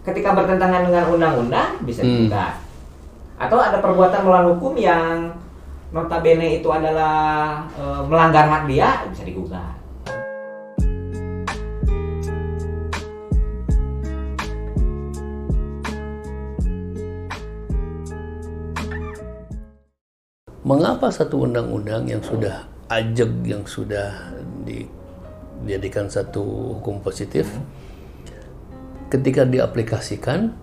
ketika bertentangan dengan undang-undang bisa digugat. Atau ada perbuatan melawan hukum yang notabene itu adalah melanggar hak dia, bisa digugat. Mengapa satu undang-undang yang sudah ajeg, yang sudah dijadikan satu hukum positif, ketika diaplikasikan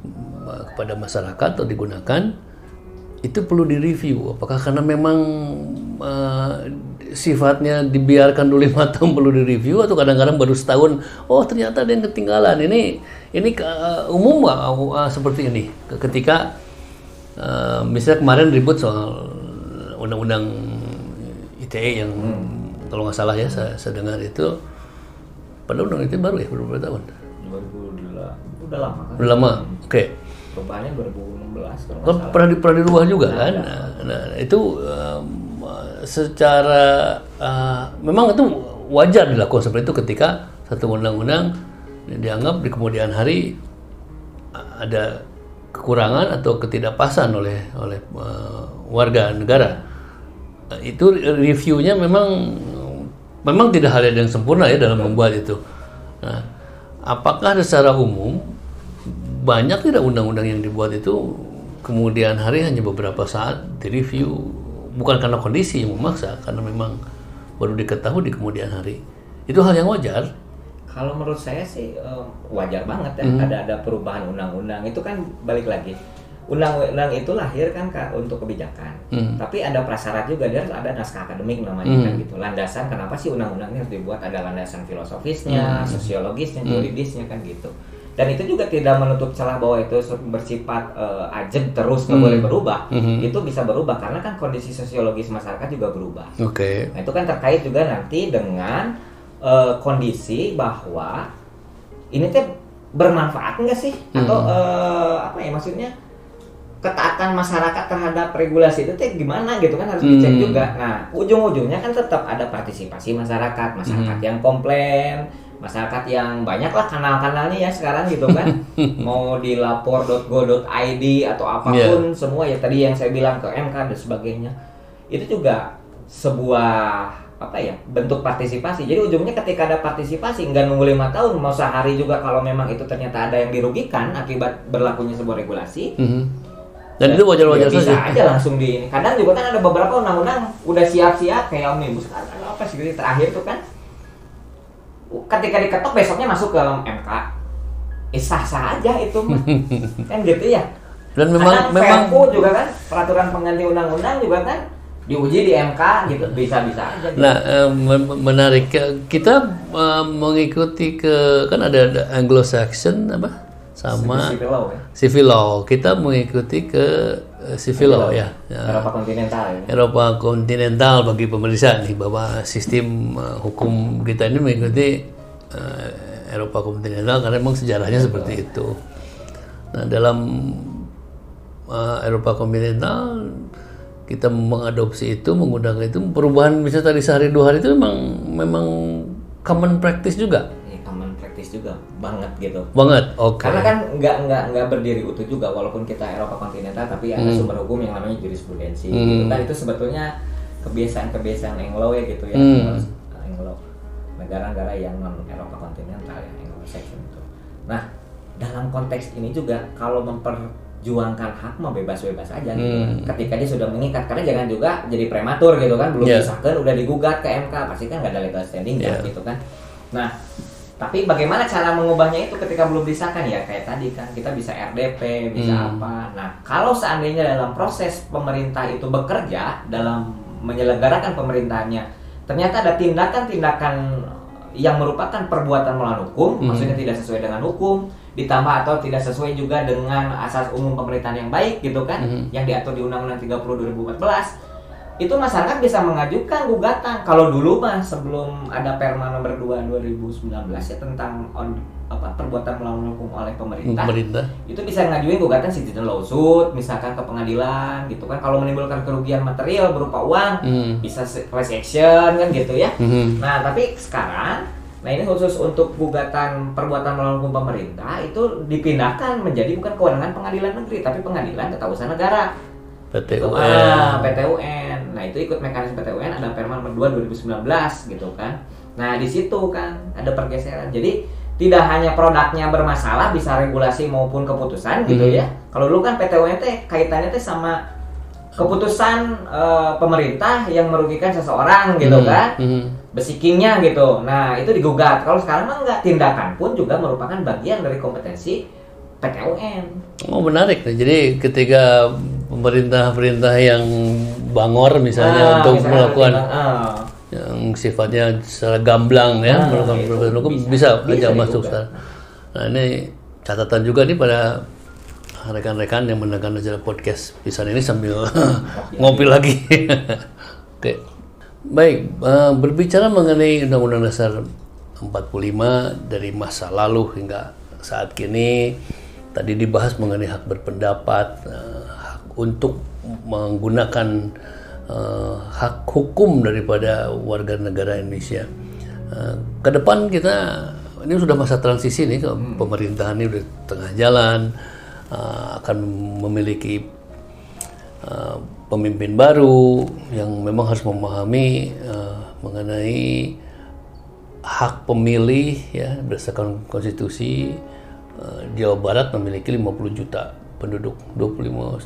kepada masyarakat atau digunakan, itu perlu direview? Apakah karena memang sifatnya dibiarkan dulu 5 tahun perlu direview, atau kadang-kadang baru setahun, oh ternyata ada yang ketinggalan, ini umum nggak seperti ini? Ketika misalnya kemarin ribut soal undang-undang ITE yang kalau nggak salah ya saya dengar itu, padahal undang ITE baru ya, beberapa tahun. 2008, udah lama kan? Udah lama, oke. Perubahannya 2016 kalau nggak salah. Pernah dirubah juga kan? Nah, itu secara memang itu wajar dilakukan seperti itu ketika satu undang-undang dianggap di kemudian hari ada kekurangan atau ketidakpasan oleh warga negara. Itu reviewnya memang tidak ada yang sempurna ya dalam membuat itu. Nah, apakah secara umum banyak tidak undang-undang yang dibuat itu kemudian hari hanya beberapa saat direview, bukan karena kondisi yang memaksa, karena memang baru diketahui di kemudian hari? Itu hal yang wajar. Kalau menurut saya sih wajar banget ya, ada perubahan undang-undang. Itu kan balik lagi, undang-undang itu lahir kan untuk kebijakan, tapi ada prasyarat juga, dia harus ada naskah akademik namanya kan gitu. Landasan kenapa sih undang-undang ini harus dibuat, ada landasan filosofisnya, sosiologisnya, juridisnya kan gitu. Dan itu juga tidak menutup celah bahwa itu bersifat ajeg terus nggak boleh berubah. Itu bisa berubah karena kan kondisi sosiologis masyarakat juga berubah. Oke. Nah, itu kan terkait juga nanti dengan kondisi bahwa ini teh bermanfaat nggak sih, atau apa ya maksudnya, ketaatan masyarakat terhadap regulasi itu teh gimana gitu kan, harus dicek juga. Nah, ujung-ujungnya kan tetap ada partisipasi masyarakat yang komplain, masyarakat yang banyak lah kanal-kanalnya ya sekarang gitu kan. Mau di lapor.go.id atau apapun semua ya, tadi yang saya bilang ke MK dan sebagainya. Itu juga sebuah bentuk partisipasi. Jadi ujungnya ketika ada partisipasi, nggak nunggu 5 tahun, mau sehari juga kalau memang itu ternyata ada yang dirugikan akibat berlakunya sebuah regulasi. Dan itu wajar-wajar saja. Bisa saja. aja langsung di ini. Kadang juga kan ada beberapa undang-undang udah siap-siap kayak omnibus apa sih gitu terakhir tuh kan. Ketika diketok besoknya masuk ke MK. Sah-sah aja itu mah. Kan gitu ya. Dan memang Perpu juga kan, peraturan pengganti undang-undang juga kan diuji di MK gitu, bisa-bisa aja. Gitu. Nah, menarik, kita mengikuti kan ada Anglo-Saxon sama civil law. Kita mengikuti ke civil law ya. Eropa kontinental ya. Eropa kontinental bagi pemerintah nih, bahwa sistem hukum kita ini mengikuti Eropa kontinental karena memang sejarahnya seperti itu. Nah, dalam Eropa kontinental kita mengadopsi itu, menggunakan itu, perubahan bisa tadi sehari 2 hari itu memang common practice juga. Common practice juga banget gitu. Banget, oke. Karena kan nggak berdiri utuh juga, walaupun kita Eropa kontinental, tapi ada sumber hukum yang namanya jurisprudensi. Gitu kan, itu sebetulnya kebiasaan Anglo ya gitu ya. Anglo, negara-negara yang non Eropa kontinental ya, Anglo-Saxon itu. Nah, dalam konteks ini juga kalau juangkan hak mah bebas-bebas aja gitu. Ketika dia sudah mengikat, karena jangan juga jadi prematur gitu kan, belum disahkan udah digugat ke MK, pasti kan nggak ada legal standing gitu kan. Nah, tapi bagaimana cara mengubahnya itu ketika belum disahkan ya, kayak tadi kan kita bisa RDP, bisa apa. Nah, kalau seandainya dalam proses pemerintah itu bekerja dalam menyelenggarakan pemerintahannya, ternyata ada tindakan-tindakan yang merupakan perbuatan melawan hukum, maksudnya tidak sesuai dengan hukum, ditambah atau tidak sesuai juga dengan asas umum pemerintahan yang baik gitu kan, yang diatur di Undang-Undang 30 2014, itu masyarakat bisa mengajukan gugatan. Kalau dulu mah sebelum ada Perma nomor 2 2019 ya tentang perbuatan melawan hukum oleh pemerintah, itu bisa ngajuin gugatan citizen lawsuit misalkan ke pengadilan gitu kan. Kalau menimbulkan kerugian material berupa uang bisa class action kan gitu ya. Nah, tapi sekarang Nah ini khusus untuk gugatan perbuatan melawan hukum pemerintah itu dipindahkan menjadi bukan kewenangan pengadilan negeri tapi pengadilan tata usaha negara. PT-UN. PT-UN. Nah itu ikut mekanisme PT-UN ada Permen nomor 2 2019 gitu kan. Nah di situ kan ada pergeseran. Jadi tidak hanya produknya bermasalah bisa regulasi maupun keputusan gitu ya. Kalau dulu kan PT-UN teh kaitannya teh sama keputusan pemerintah yang merugikan seseorang gitu kan. Besikingnya gitu. Nah, itu digugat. Kalau sekarang mah enggak, tindakan pun juga merupakan bagian dari kompetensi PT-UN. Oh, menarik. Jadi ketika pemerintah yang bangor misalnya untuk melakukan yang sifatnya secara gamblang ya, melakukan perbedaan hukum bisa aja masuk sana. Nah, ini catatan juga nih pada rekan-rekan yang mendengarkan acara podcast Pisan ini sambil ngopi lagi. Oke. Baik, berbicara mengenai Undang-Undang Dasar 45 dari masa lalu hingga saat kini, tadi dibahas mengenai hak berpendapat, hak untuk menggunakan hak hukum daripada warga negara Indonesia. Ke depan kita, ini sudah masa transisi nih, pemerintahan ini udah tengah jalan, akan memiliki pemimpin baru yang memang harus memahami mengenai hak pemilih ya berdasarkan konstitusi. Jawa Barat memiliki 50 juta penduduk, 25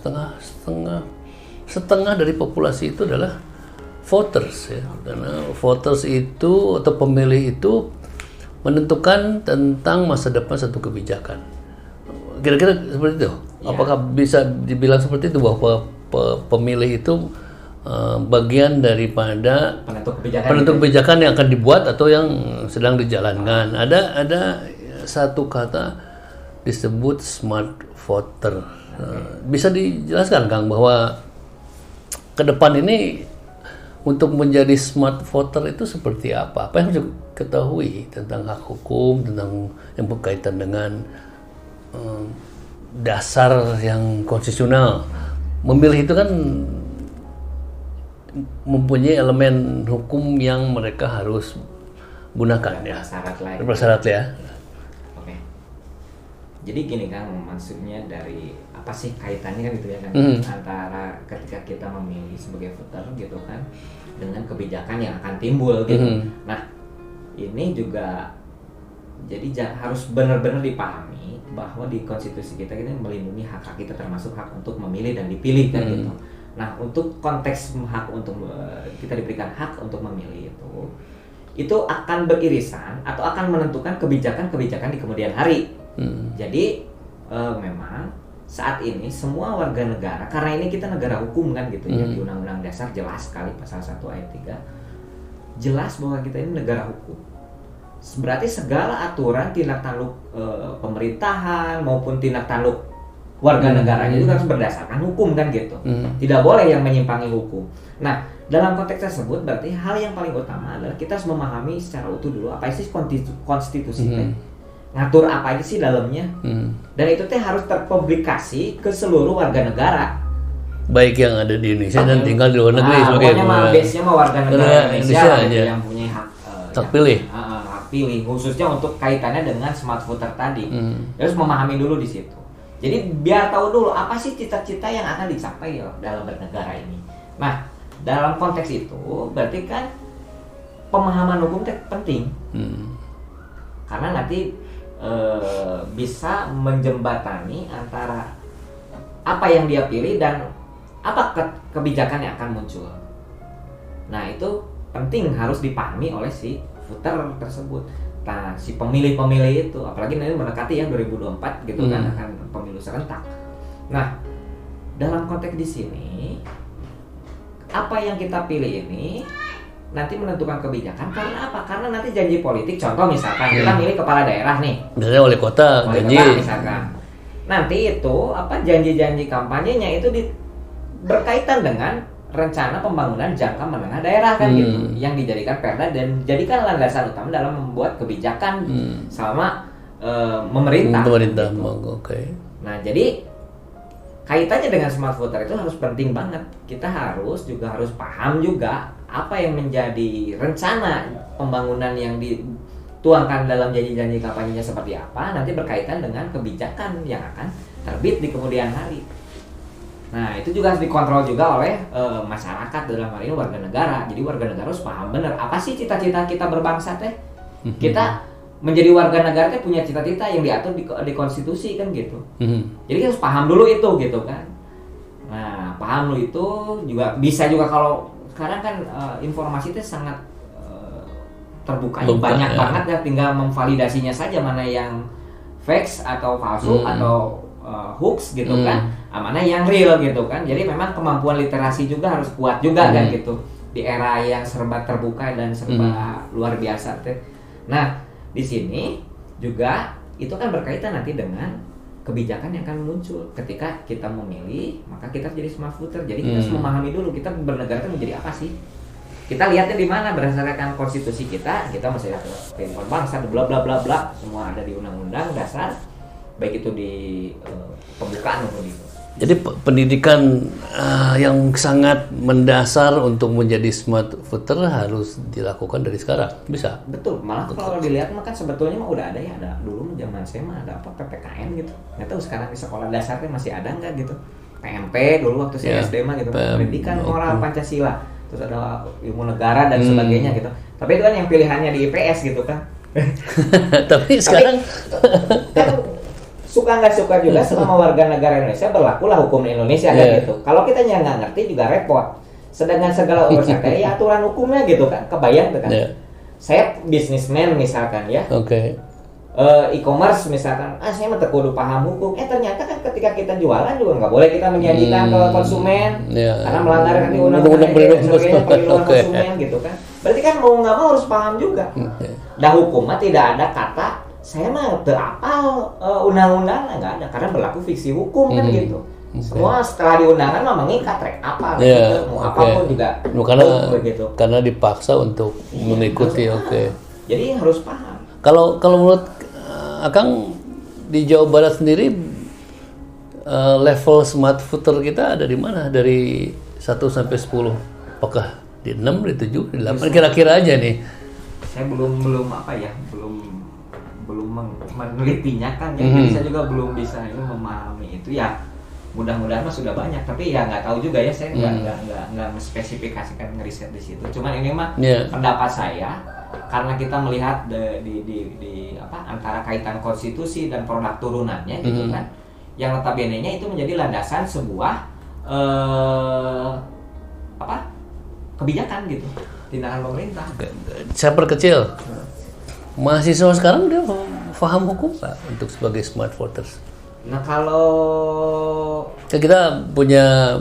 setengah dari populasi itu adalah voters ya. Karena voters itu atau pemilih itu menentukan tentang masa depan satu kebijakan. Kira-kira seperti itu. Ya. Apakah bisa dibilang seperti itu bahwa pemilih itu bagian daripada penentu kebijakan yang akan dibuat atau yang sedang dijalankan. Ada satu kata disebut smart voter. Bisa dijelaskan Kang bahwa ke depan ini untuk menjadi smart voter itu seperti apa? Apa yang harus diketahui tentang hak hukum, tentang yang berkaitan dengan dasar yang konstitusional. Memilih itu kan mempunyai elemen hukum yang mereka harus gunakan ya. Bersyarat ya. Oke. Jadi gini Kang, maksudnya dari apa sih kaitannya kan gitu ya kan antara ketika kita memilih sebagai voter gitu kan dengan kebijakan yang akan timbul gitu. Nah, ini juga jadi harus benar-benar dipahami bahwa di konstitusi kita ini melindungi hak-hak kita termasuk hak untuk memilih dan dipilih kan gitu. Nah, untuk konteks hak untuk kita diberikan hak untuk memilih itu akan beririsan atau akan menentukan kebijakan-kebijakan di kemudian hari. Jadi memang saat ini semua warga negara, karena ini kita negara hukum kan gitu ya, di Undang-Undang Dasar jelas sekali pasal 1 ayat 3 jelas bahwa kita ini negara hukum. Berarti segala aturan tindak tanduk pemerintahan maupun tindak tanduk warga negaranya itu harus berdasarkan hukum kan gitu. Tidak boleh yang menyimpangi hukum. Nah, dalam konteks tersebut berarti hal yang paling utama adalah kita harus memahami secara utuh dulu apa sih konstitusi ngatur apa aja sih dalamnya. Dan itu harus terpublikasi ke seluruh warga negara. Baik yang ada di Indonesia dan tinggal di luar negeri sebagai base-nya warga negara Indonesia yang punya hak pilih. Pilih khususnya untuk kaitannya dengan smart voter tadi. Harus memahami dulu di situ. Jadi biar tahu dulu apa sih cita-cita yang akan dicapai dalam bernegara ini. Nah, dalam konteks itu berarti kan pemahaman hukum penting. Karena nanti bisa menjembatani antara apa yang dia pilih dan apa kebijakan yang akan muncul. Nah, itu penting harus dipahami oleh si voter tersebut. Nah, si pemilih-pemilih itu, apalagi nanti mendekati ya 2024 gitu kan akan pemilu serentak. Nah, dalam konteks di sini apa yang kita pilih ini nanti menentukan kebijakan karena apa? Karena nanti janji politik. Contoh misalkan kita milih kepala daerah nih. Misalnya wali kota janji misalkan. Nanti itu apa janji-janji kampanyenya itu berkaitan dengan rencana pembangunan jangka menengah daerah kan gitu yang dijadikan perda dan dijadikan landasan utama dalam membuat kebijakan selama memerintah gitu. Okay. Nah, jadi kaitannya dengan smart voter itu harus penting banget. Kita harus paham juga apa yang menjadi rencana pembangunan yang tuangkan dalam janji-janji kampanyenya seperti apa, nanti berkaitan dengan kebijakan yang akan terbit di kemudian hari. Nah, itu juga harus dikontrol juga oleh masyarakat, dalam hal ini warga negara. Jadi warga negara harus paham benar apa sih cita-cita kita berbangsa teh. Kita menjadi warga negara teh punya cita-cita yang diatur di konstitusi kan gitu. Jadi kita harus paham dulu itu gitu kan. Nah, paham dulu itu juga bisa juga kalau sekarang kan informasi itu sangat terbuka, banyak banget ya, tinggal memvalidasinya saja mana yang fakes atau palsu atau hoax gitu kan, mana yang real gitu kan. Jadi memang kemampuan literasi juga harus kuat juga kan gitu di era yang serba terbuka dan serba luar biasa teh. Nah, di sini juga itu kan berkaitan nanti dengan kebijakan yang akan muncul ketika kita memilih, maka kita jadi smart voter. Jadi kita harus memahami dulu kita bernegara itu menjadi apa sih. Kita lihatnya di mana berdasarkan konstitusi kita mesti ada perintah bangsa, bla bla bla bla, semua ada di undang-undang dasar, baik itu di pembukaan maupun di. Jadi pendidikan yang sangat mendasar untuk menjadi smart voter harus dilakukan dari sekarang, bisa? Betul, malah kalau dilihat kan sebetulnya mah udah ada ya, ada dulu zaman saya mah ada apa PPKN gitu. Nggak tahu sekarang di sekolah dasarnya masih ada nggak gitu. PMP dulu waktu saya SD mah gitu, pendidikan moral Pancasila, terus ada ilmu negara dan sebagainya gitu. Tapi itu kan yang pilihannya di IPS gitu kan. Tapi sekarang kan suka nggak suka juga selama warga negara Indonesia berlakulah hukum Indonesia kan gitu. Kalau kita nggak ngerti juga repot. Sedangkan segala urusan ya aturan hukumnya gitu kan, kebayang tuh kan. Saya bisnismen misalkan ya. E-commerce misalkan, saya mah kudu paham hukum. Ternyata kan ketika kita jualan juga nggak boleh kita menyajikan ke konsumen karena melanggar kan undang-undang perlindungan konsumen gitu kan. Berarti kan mau nggak mau harus paham juga. Dah hukum mah tidak ada kata saya mah terapal undang-undang, nggak ada karena berlaku fiksi hukum kan gitu. Semua setelah di undangan mah mengikat apa gitu, mau apapun juga karena dipaksa untuk mengikuti. Jadi harus paham. Kalau menurut Akang di Jawa Barat sendiri level smart voter kita ada di mana? Dari 1 sampai 10. Apakah di 6, di 7, di 8 kira-kira aja nih? Saya belum menelitinya kan, jadi saya juga belum bisa memahami itu ya. Mudah-mudahan mah sudah banyak, tapi ya nggak tahu juga ya, saya nggak menspesifikasikan ngeriset di situ. Cuman ini mah pendapat saya, karena kita melihat di antara kaitan konstitusi dan produk turunannya gitu kan, yang notabene-nya itu menjadi landasan sebuah kebijakan gitu, tindakan pemerintah. Saya perkecil. Mahasiswa sekarang dia paham hukum nggak untuk sebagai smart voters? Nah kalau kita punya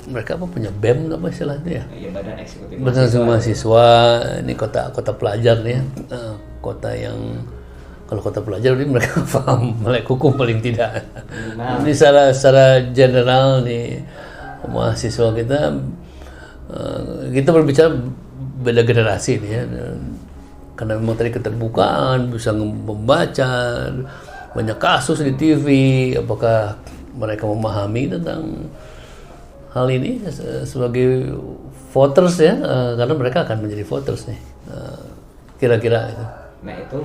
mereka punya BEM apa istilahnya ya? Iya, Badan Eksekutif Mahasiswa. Ini kota pelajar nih ya. Kota yang kalau kota pelajar ini mereka paham melek hukum paling tidak. Ini secara general nih mahasiswa kita berbicara beda generasi nih ya. Karena memang tadi keterbukaan, bisa membaca banyak kasus di TV, apakah mereka memahami tentang hal ini sebagai voters ya, karena mereka akan menjadi voters nih, kira-kira itu. Nah itu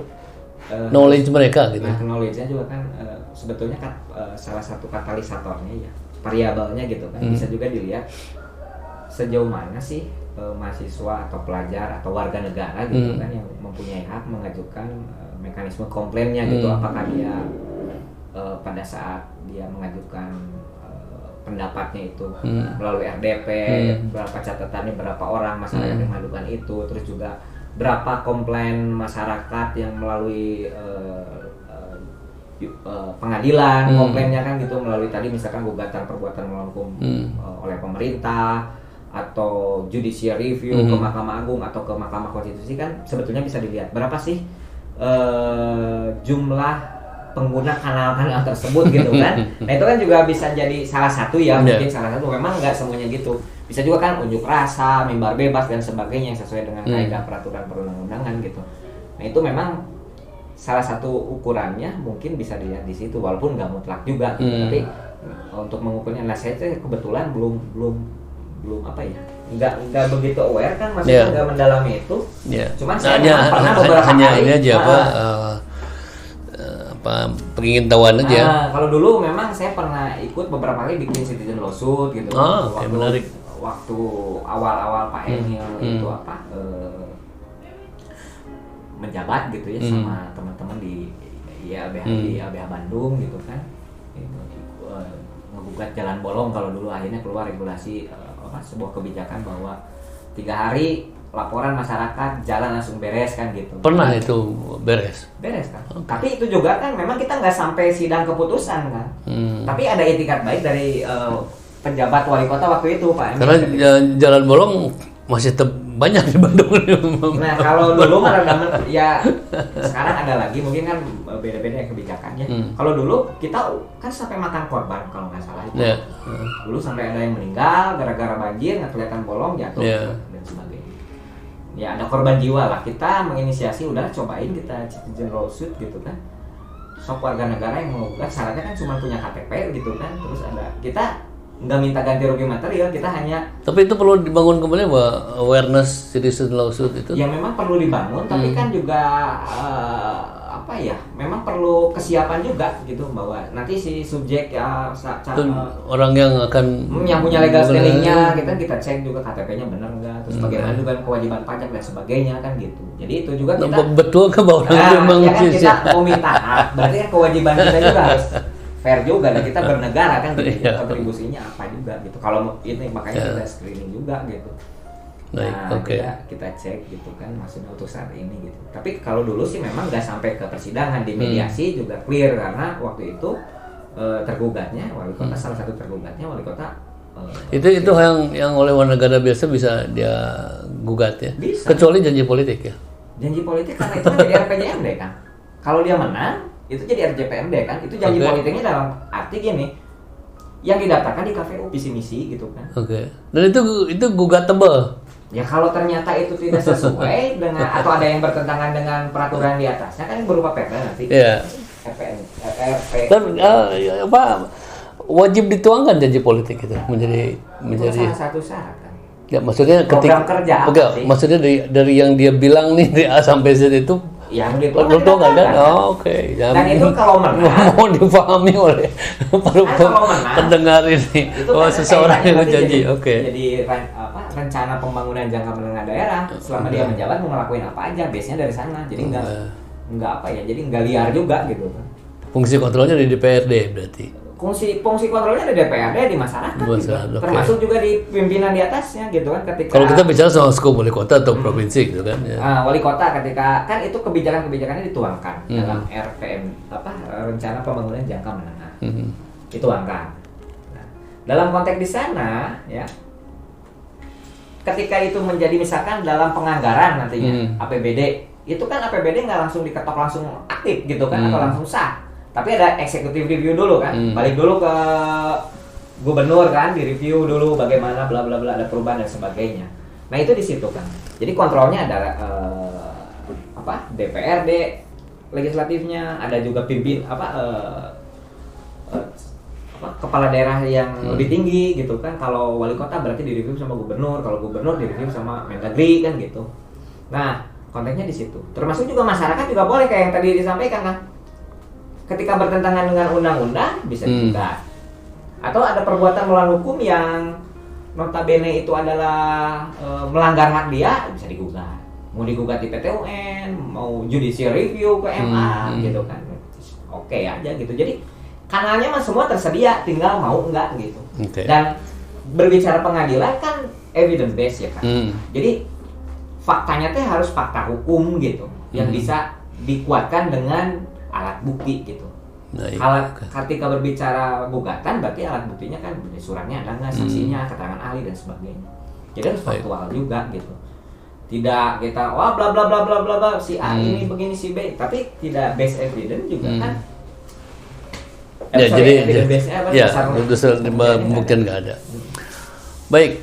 knowledge mereka gitu. Nah knowledge-nya juga kan sebetulnya kan salah satu katalisatornya ya, variabelnya gitu kan, bisa juga dilihat sejauh mana sih mahasiswa atau pelajar atau warga negara gitu kan yang mempunyai hak mengajukan mekanisme komplainnya gitu, apakah dia pada saat dia mengajukan pendapatnya itu melalui RDP, berapa catatannya, berapa orang masyarakat yang mengajukan itu, terus juga berapa komplain masyarakat yang melalui pengadilan komplainnya kan gitu, melalui tadi misalkan gugatan perbuatan melawan hukum oleh pemerintah atau judicial review ke Mahkamah Agung atau ke Mahkamah Konstitusi, kan sebetulnya bisa dilihat berapa sih jumlah pengguna kanal-kanal tersebut gitu kan. Nah itu kan juga bisa jadi salah satu ya, mungkin salah satu, memang nggak semuanya gitu. Bisa juga kan unjuk rasa, mimbar bebas dan sebagainya yang sesuai dengan kaidah peraturan perundang-undangan gitu. Nah itu memang salah satu ukurannya mungkin bisa dilihat di situ, walaupun nggak mutlak juga gitu. Tapi untuk mengukurnya, nah saya kebetulan belum nggak begitu aware kan, maksudnya nggak mendalami itu. Cuman saya pernah beberapa hanya kali ini aja pengingintahuan aja. Kalau dulu memang saya pernah ikut beberapa kali bikin citizen lawsuit gitu. Menarik. Waktu awal-awal Pak Emil itu menjabat gitu ya sama teman-teman di LBH di LBH Bandung gitu kan. Menggugat jalan bolong kalau dulu, akhirnya keluar regulasi sebuah kebijakan bahwa 3 hari laporan masyarakat jalan langsung beres kan gitu. Pernah itu beres kan. Tapi itu juga kan memang kita nggak sampai sidang keputusan kan. Tapi ada itikat baik dari penjabat wali kota waktu itu Pak Emil. Karena jalan bolong masih banyak di Bandung. Nah kalau dulu ya sekarang ada lagi mungkin kan beda-beda kebijakannya. Kalau dulu kita kan sampai makan korban kalau nggak salah itu. Dulu sampai ada yang meninggal gara-gara banjir, nggak kelihatan bolong jatuh dan sebagainya. Ya ada korban jiwa lah. Kita menginisiasi udah cobain kita citizen lawsuit gitu kan. Sok warga negara yang mau gugat, syaratnya kan cuma punya KTP gitu kan. Terus ada kita nggak minta ganti rugi material, kita hanya. Tapi itu perlu dibangun kembali bahwa awareness citizen lawsuit itu. Yang memang perlu dibangun, tapi kan juga memang perlu kesiapan juga gitu bahwa nanti si subjek orang yang akan yang punya legal standingnya kita cek juga KTP-nya benar nggak, terus bagaimana juga kewajiban pajak dan sebagainya kan gitu. Jadi itu juga kita betul ke bahwa memang ya kan kita mau minta hak, berarti kan kewajiban kita juga harus fair juga dan kita bernegara kan gitu. Kontribusinya apa juga gitu. Kalau ini makanya kita screening juga gitu. Nah, kita cek gitu kan maksudnya untuk saat ini gitu. Tapi kalau dulu sih memang nggak sampai ke persidangan, di mediasi juga clear karena waktu itu tergugatnya wali kota, salah satu tergugatnya wali kota. Itu yang oleh warga negara biasa bisa dia gugat ya. Bisa. Kecuali janji politik ya. Janji politik karena itu kan jadi RPJMD kan. Kalau dia menang itu jadi RJPMD kan. Itu janji politiknya dalam arti gini. Yang didaftarkan di KPU visi misi gitu kan. Dan itu gugatable. Ya kalau ternyata itu tidak sesuai dengan atau ada yang bertentangan dengan peraturan di atasnya kan berupa perda nanti. Dan wajib dituangkan janji politik itu menjadi salah satu syarat kan. Ya maksudnya program kerja apa sih? Maksudnya dari yang dia bilang nih dari A sampai Z itu yang dituangkan kan? Dan itu kalau menang mau dipahami oleh pendengar ini bahwa seseorang yang janji. Jadi rencana pembangunan jangka menengah daerah selama dia menjabat mau ngelakuin apa aja, biasanya dari sana. Jadi jadi nggak liar juga gitu kan. Fungsi kontrolnya di DPRD berarti. Fungsi kontrolnya di DPRD, di masyarakat gitu. Termasuk juga di pimpinan di atasnya gitu kan. Ketika kalau kita bicara soal skop wali kota atau provinsi gitu kan ya. Wali kota ketika kan itu kebijakannya dituangkan dalam rencana pembangunan jangka menengah. Dituangkan. Nah, dalam konteks di sana ya, ketika itu menjadi misalkan dalam penganggaran nantinya APBD, itu kan APBD nggak langsung diketok langsung aktif gitu kan atau langsung sah. Tapi ada executive review dulu kan, balik dulu ke gubernur kan, direview dulu bagaimana bla bla bla, ada perubahan dan sebagainya. Nah itu di situ kan. Jadi kontrolnya ada DPRD, legislatifnya, ada juga kepala daerah yang lebih tinggi gitu kan. Kalau wali kota berarti direview sama gubernur, kalau gubernur direview sama Mendagri kan gitu. Nah konteksnya di situ. Termasuk juga masyarakat juga boleh kayak yang tadi disampaikan kan. Ketika bertentangan dengan undang-undang bisa digugat. Atau ada perbuatan melawan hukum yang notabene itu adalah melanggar hak dia, bisa digugat. Mau digugat di PT UN, mau judicial review ke MA gitu kan. Oke aja gitu. Jadi kanalnya mah semua tersedia, tinggal mau enggak gitu. Dan berbicara pengadilan kan evidence based ya kan. Jadi faktanya teh harus fakta hukum gitu yang bisa dikuatkan dengan alat bukti gitu. Kalau ketika berbicara gugatan berarti alat buktinya kan suratnya ada nggak, saksinya, keterangan ahli dan sebagainya. Jadi harus faktual juga gitu. Tidak kita bla bla bla bla bla bla si A ini begini si B, tapi tidak base evidence juga kan. Jadi pembuktian nggak ada. Baik,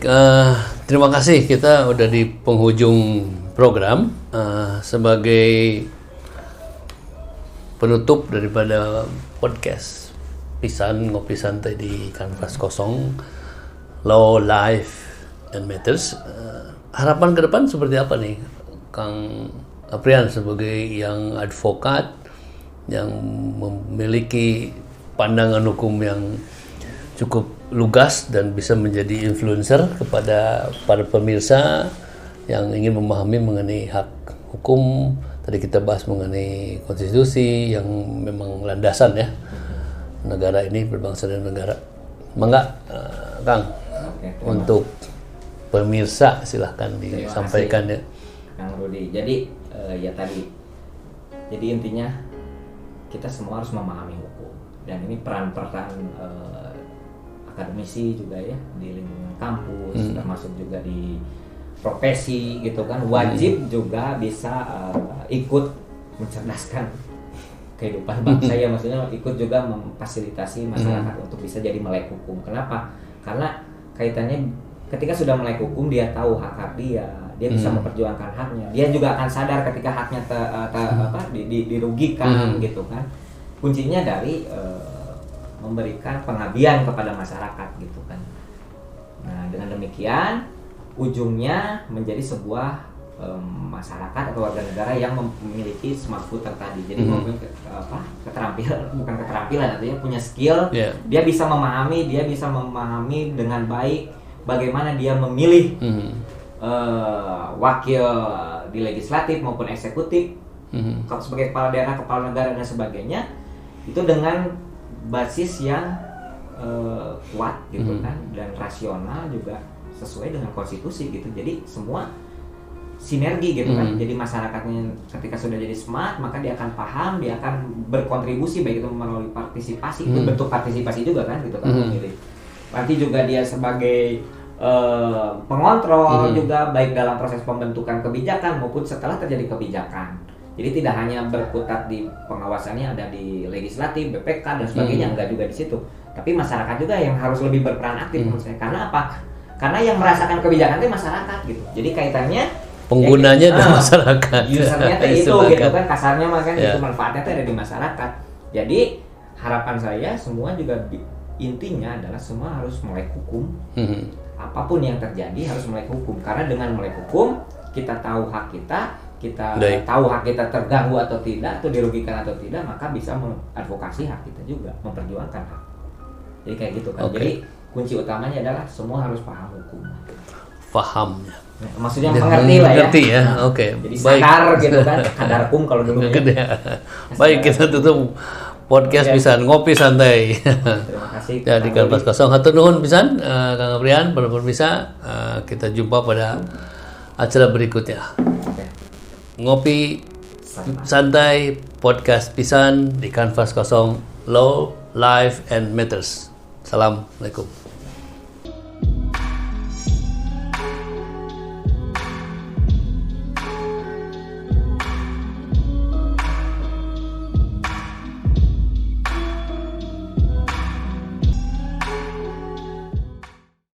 terima kasih, kita udah di penghujung program. Sebagai penutup daripada podcast Pisan Ngopi Santai di Kanvas Kosong, Law Life and Matters. Harapan ke depan seperti apa nih, Kang Aprian, sebagai yang advokat yang memiliki pandangan hukum yang cukup lugas dan bisa menjadi influencer kepada para pemirsa yang ingin memahami mengenai hak hukum. Tadi kita bahas mengenai konstitusi yang memang landasan ya negara ini, berbangsa dan negara. Mangga, Kang, untuk pemirsa silahkan disampaikan ya. Kang Rudi. Jadi ya tadi, jadi intinya kita semua harus memahami hukum, dan ini peran-peran akademisi juga ya di lingkungan kampus, termasuk juga di profesi gitu kan, wajib juga bisa ikut mencerdaskan kehidupan bangsa ya, maksudnya ikut juga memfasilitasi masyarakat untuk bisa jadi melek hukum. Kenapa? Karena kaitannya ketika sudah melek hukum, dia tahu hak-hak dia bisa memperjuangkan haknya. Dia juga akan sadar ketika haknya dirugikan gitu kan. Kuncinya dari memberikan pengabdian kepada masyarakat gitu kan. Nah, dengan demikian ujungnya menjadi sebuah masyarakat atau warga negara yang memiliki smart voter tadi. Jadi keterampilan, bukan keterampilan, artinya punya skill. Dia bisa memahami dengan baik bagaimana dia memilih wakil di legislatif maupun eksekutif, sebagai kepala daerah, kepala negara dan sebagainya, itu dengan basis yang kuat gitu kan, dan rasional juga sesuai dengan konstitusi gitu. Jadi semua sinergi gitu kan. Jadi masyarakatnya ketika sudah jadi smart, maka dia akan paham, dia akan berkontribusi, baik itu melalui partisipasi, itu bentuk partisipasi juga kan gitu kan, memilih. Nanti juga dia sebagai pengontrol juga, baik dalam proses pembentukan kebijakan maupun setelah terjadi kebijakan. Jadi tidak hanya berkutat di pengawasannya ada di legislatif, BPK dan sebagainya, enggak juga di situ. Tapi masyarakat juga yang harus lebih berperan aktif menurut saya. Karena apa? Karena yang merasakan kebijakan itu masyarakat gitu. Jadi kaitannya penggunanya dan masyarakat. Usernya itu gitu kan, kasarnya makan itu manfaatnya itu ada di masyarakat. Jadi harapan saya semua juga intinya adalah semua harus melek hukum. Apapun yang terjadi harus melek hukum, karena dengan melek hukum kita tahu hak kita tahu hak kita terganggu atau tidak, atau dirugikan atau tidak, maka bisa mengadvokasi hak kita juga, memperjuangkan hak. Jadi kayak gitu kan. Jadi kunci utamanya adalah semua harus paham hukum. Paham. Maksudnya mengerti lah ya. Mengerti ya. Oke. Jadi sadar gitu kan, sadar hukum kalau dulu. Baik, kita tutup podcast pisan, ngopi santai. Terima kasih. Jadi Kanvas Kosong, hatur nuhun pisan Kang Aprian, para pemirsa. Kita jumpa pada acara berikutnya. Ngopi santai podcast pisan di Kanvas Kosong, Law, Life and Matters. Assalamualaikum.